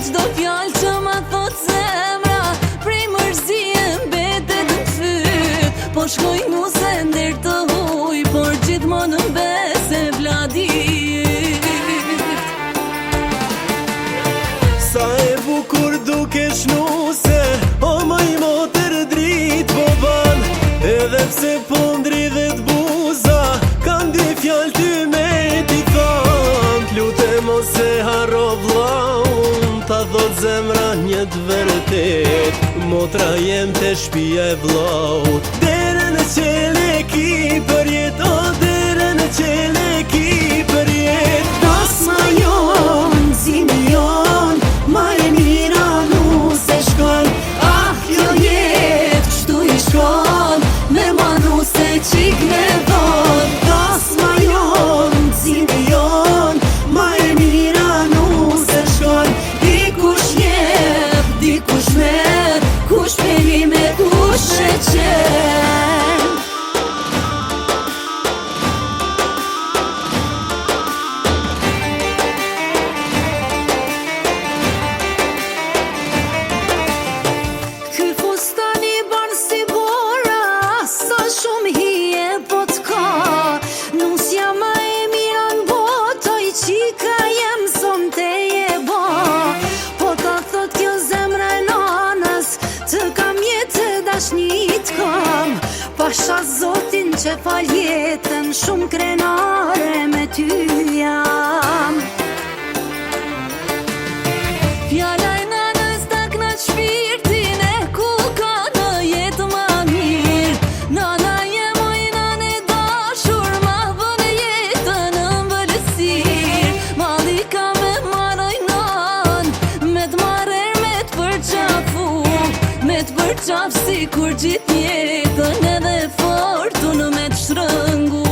çdo fjalë që ma thot zemra, prej mërzije mbetet në fyt. Po shkoj mu se nder të huj, por gjithmonë në bese vladit. Sa e bukur duke shnuse, o maj motër drit po ban. Edhe pse po ndridhet buza, kam dy fjallë ty me ti thon. T'lutem mos e harro vllaun, ta thot zemra një t'vërtet. Motra jem te shpia e vllaut, dere në qele ki për jet, o dere në qele ki për jet. Dasma jon, zimi jon, ma e mira nu se shkon. Ah, kjo jet, kështu i shkon, me manu se qik me dhon. Dasma jon, zimi jon, ma e mira nu se shkon. Dikush jep, dikush merr, kush pelime, kush sheqer. Ky fustan i ban si bora, sa shumë hije po t'ka. Nusja ma e mira n'bot, oj qika jem son te je ba. Po ta thot kjo zemra e nanës, të kam jetë dashnit kam. Pasha zotin që fal jetën, shumë krenare me ty jam. Fjala e nanës ta knaq shpirtin, e ku ka në jetë ma mirë. Nana jem oj nane dashur, ma vën jetën në mbëlsir. Malli ka me maroj nan, me t'marer me t'përqafu, me t'përqaf si kur gjith jetën, edhe fortun me t'shrëngu.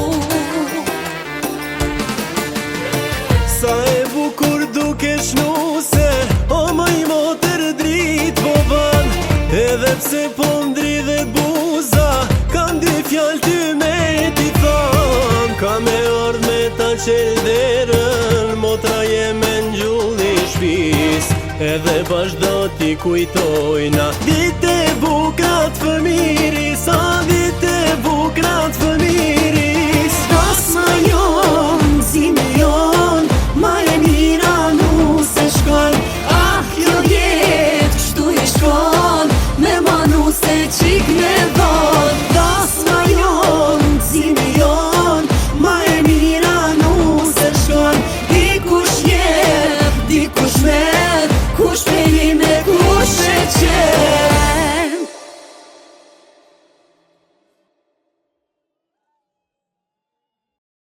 Sa e bukur duke shnuse, o maj motër drit po ban. Edhe pse po ndridhet buza, kam dy fjallë ty me ti thon. Ka me ardh me ta qel derën, motra jeme n'gjull i shpis. Edhe vazhdo t'i kujtojna dite bukrat fëmiri, sa dite bukrat fëmiri.